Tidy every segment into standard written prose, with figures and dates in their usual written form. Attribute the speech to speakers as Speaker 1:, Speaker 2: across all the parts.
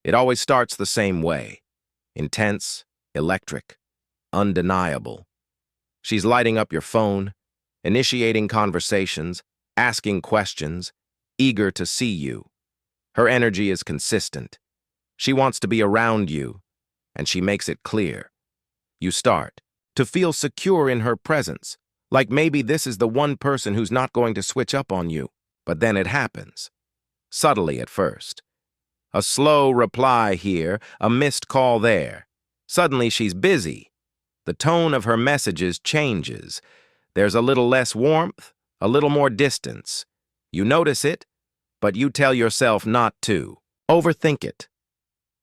Speaker 1: It always starts the same way. Intense, electric, undeniable. She's lighting up your phone, initiating conversations, asking questions, eager to see you. Her energy is consistent. She wants to be around you, and she makes it clear. You start to feel secure in her presence, like maybe this is the one person who's not going to switch up on you. But then it happens. Subtly at first. A slow reply here, a missed call there. Suddenly she's busy. The tone of her messages changes. There's a little less warmth, a little more distance. You notice it, but you tell yourself not to. Overthink it.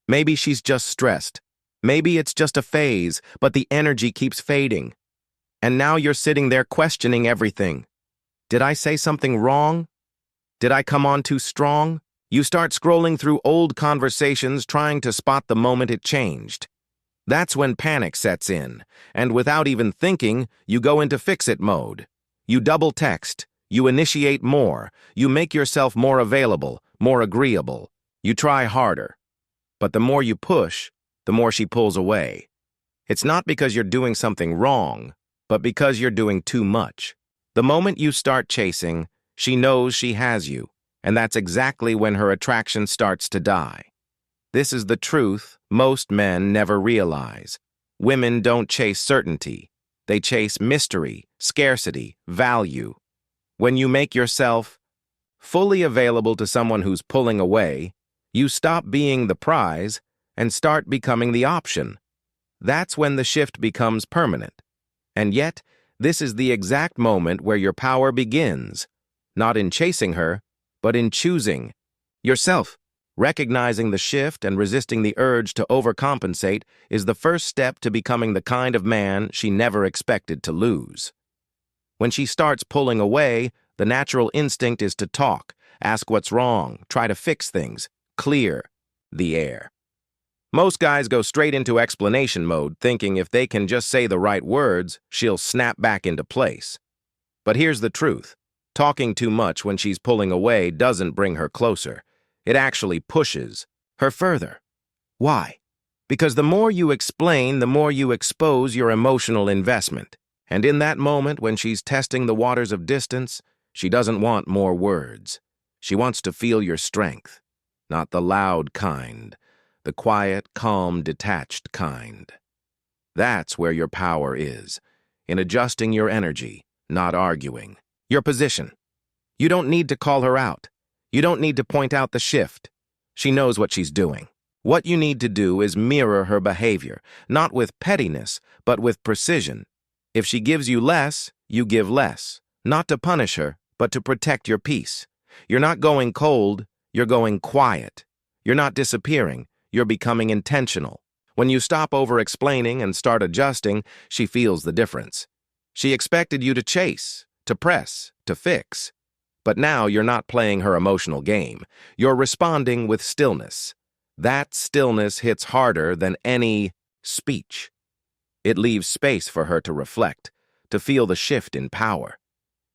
Speaker 1: Maybe she's just stressed. Maybe it's just a phase, but the energy keeps fading. And now you're sitting there questioning everything. Did I say something wrong? Did I come on too strong? You start scrolling through old conversations trying to spot the moment it changed. That's when panic sets in, and without even thinking, you go into fix-it mode. You double text, you initiate more, you make yourself more available, more agreeable. You try harder. But the more you push, the more she pulls away. It's not because you're doing something wrong, but because you're doing too much. The moment you start chasing, she knows she has you, and that's exactly when her attraction starts to die. This is the truth most men never realize. Women don't chase certainty. They chase mystery, scarcity, value. When you make yourself fully available to someone who's pulling away, you stop being the prize and start becoming the option. That's when the shift becomes permanent. And yet, this is the exact moment where your power begins, not in chasing her, but in choosing yourself. Recognizing the shift and resisting the urge to overcompensate is the first step to becoming the kind of man she never expected to lose. When she starts pulling away, the natural instinct is to talk, ask what's wrong, try to fix things, clear the air. Most guys go straight into explanation mode, thinking if they can just say the right words, she'll snap back into place. But here's the truth. Talking too much when she's pulling away doesn't bring her closer. It actually pushes her further. Why? Because the more you explain, the more you expose your emotional investment. And in that moment, when she's testing the waters of distance, she doesn't want more words. She wants to feel your strength, not the loud kind, the quiet, calm, detached kind. That's where your power is, in adjusting your energy, not arguing. Your position. You don't need to call her out. You don't need to point out the shift. She knows what she's doing. What you need to do is mirror her behavior, not with pettiness, but with precision. If she gives you less, you give less. Not to punish her, but to protect your peace. You're not going cold, you're going quiet. You're not disappearing, you're becoming intentional. When you stop over-explaining and start adjusting, she feels the difference. She expected you to chase, to press, to fix. But now you're not playing her emotional game. You're responding with stillness. That stillness hits harder than any speech. It leaves space for her to reflect, to feel the shift in power.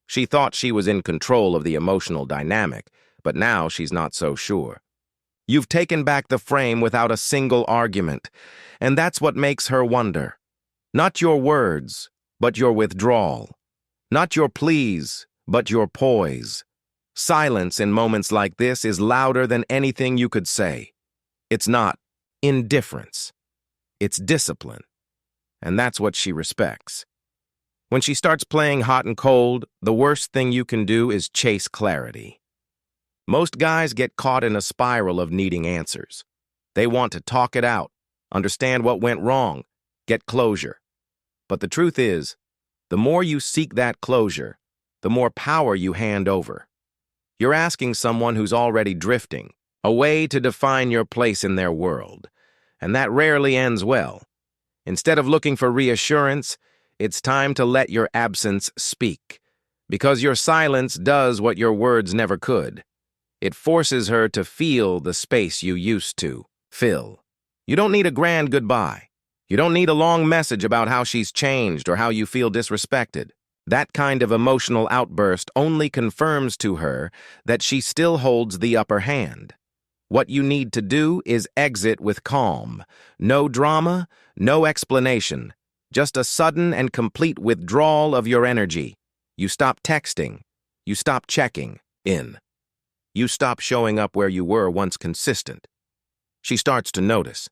Speaker 1: She thought she was in control of the emotional dynamic, but now she's not so sure. You've taken back the frame without a single argument, and that's what makes her wonder. Not your words, but your withdrawal. Not your pleas, but your poise. Silence in moments like this is louder than anything you could say. It's not indifference. It's discipline. And that's what she respects. When she starts playing hot and cold, the worst thing you can do is chase clarity. Most guys get caught in a spiral of needing answers. They want to talk it out, understand what went wrong, get closure. But the truth is, the more you seek that closure, the more power you hand over. You're asking someone who's already drifting, a way to define your place in their world. And that rarely ends well. Instead of looking for reassurance, it's time to let your absence speak. Because your silence does what your words never could. It forces her to feel the space you used to fill. You don't need a grand goodbye. You don't need a long message about how she's changed or how you feel disrespected. That kind of emotional outburst only confirms to her that she still holds the upper hand. What you need to do is exit with calm. No drama, no explanation. Just a sudden and complete withdrawal of your energy. You stop texting. You stop checking in. You stop showing up where you were once consistent. She starts to notice,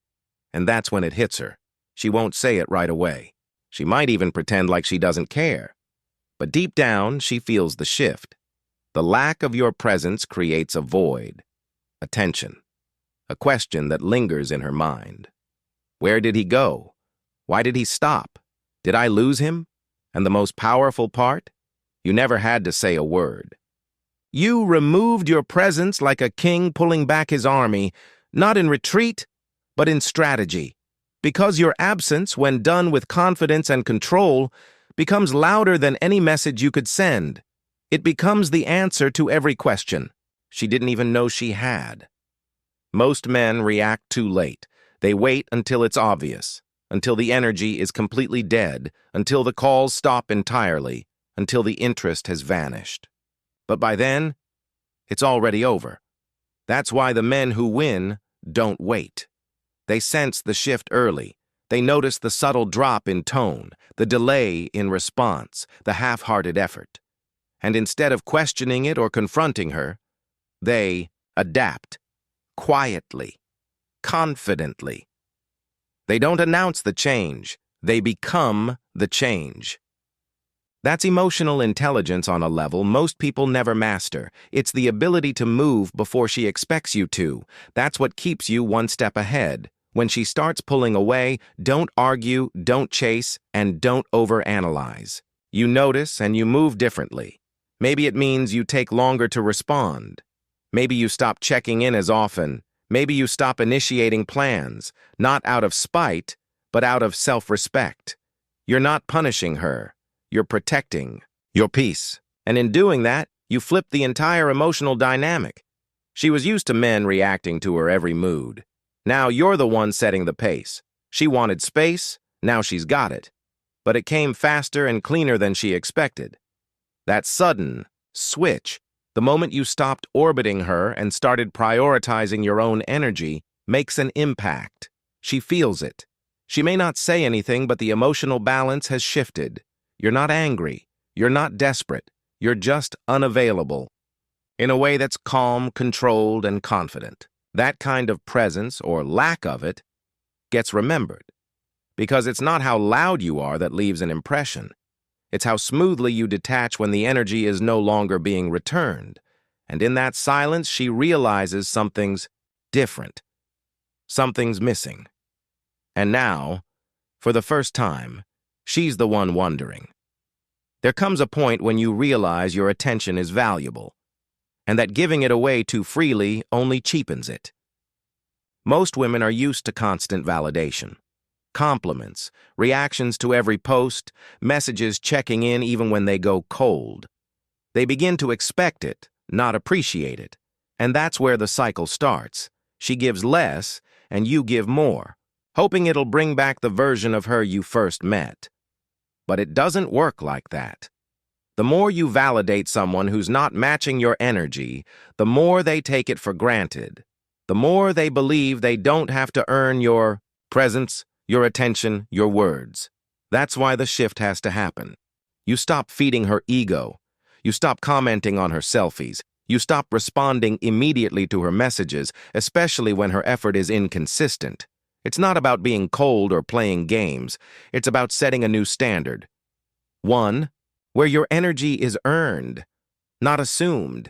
Speaker 1: and that's when it hits her. She won't say it right away. She might even pretend like she doesn't care. But deep down, she feels the shift. The lack of your presence creates a void, a tension, a question that lingers in her mind. Where did he go? Why did he stop? Did I lose him? And the most powerful part? You never had to say a word. You removed your presence like a king pulling back his army, not in retreat, but in strategy. Because your absence, when done with confidence and control, becomes louder than any message you could send. It becomes the answer to every question she didn't even know she had. Most men react too late. They wait until it's obvious, until the energy is completely dead, until the calls stop entirely, until the interest has vanished. But by then, it's already over. That's why the men who win don't wait. They sense the shift early. They notice the subtle drop in tone, the delay in response, the half-hearted effort. And instead of questioning it or confronting her, they adapt, quietly, confidently. They don't announce the change. They become the change. That's emotional intelligence on a level most people never master. It's the ability to move before she expects you to. That's what keeps you one step ahead. When she starts pulling away, don't argue, don't chase, and don't overanalyze. You notice and you move differently. Maybe it means you take longer to respond. Maybe you stop checking in as often. Maybe you stop initiating plans, not out of spite, but out of self-respect. You're not punishing her. You're protecting your peace. And in doing that, you flip the entire emotional dynamic. She was used to men reacting to her every mood. Now you're the one setting the pace. She wanted space, now she's got it. But it came faster and cleaner than she expected. That sudden switch, the moment you stopped orbiting her and started prioritizing your own energy, makes an impact. She feels it. She may not say anything, but the emotional balance has shifted. You're not angry. You're not desperate. You're just unavailable. In a way that's calm, controlled, and confident. That kind of presence, or lack of it, gets remembered. Because it's not how loud you are that leaves an impression. It's how smoothly you detach when the energy is no longer being returned. And in that silence, she realizes something's different. Something's missing. And now, for the first time, she's the one wondering. There comes a point when you realize your attention is valuable, and that giving it away too freely only cheapens it. Most women are used to constant validation. Compliments, reactions to every post, messages checking in even when they go cold. They begin to expect it, not appreciate it. And that's where the cycle starts. She gives less, and you give more, hoping it'll bring back the version of her you first met. But it doesn't work like that. The more you validate someone who's not matching your energy, the more they take it for granted. The more they believe they don't have to earn your presence, your attention, your words. That's why the shift has to happen. You stop feeding her ego. You stop commenting on her selfies. You stop responding immediately to her messages, especially when her effort is inconsistent. It's not about being cold or playing games. It's about setting a new standard. One, where your energy is earned, not assumed.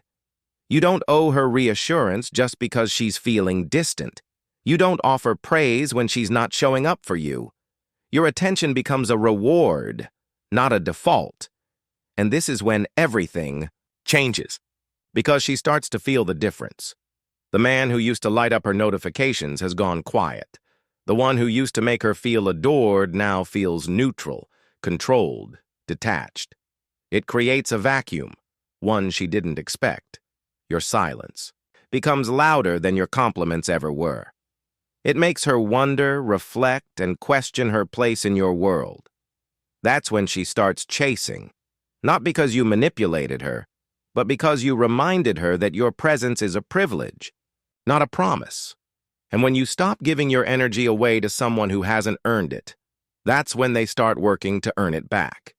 Speaker 1: You don't owe her reassurance just because she's feeling distant. You don't offer praise when she's not showing up for you. Your attention becomes a reward, not a default. And this is when everything changes, because she starts to feel the difference. The man who used to light up her notifications has gone quiet. The one who used to make her feel adored now feels neutral, controlled, detached. It creates a vacuum, one she didn't expect. Your silence becomes louder than your compliments ever were. It makes her wonder, reflect, and question her place in your world. That's when she starts chasing, not because you manipulated her, but because you reminded her that your presence is a privilege. not a promise. And when you stop giving your energy away to someone who hasn't earned it, that's when they start working to earn it back.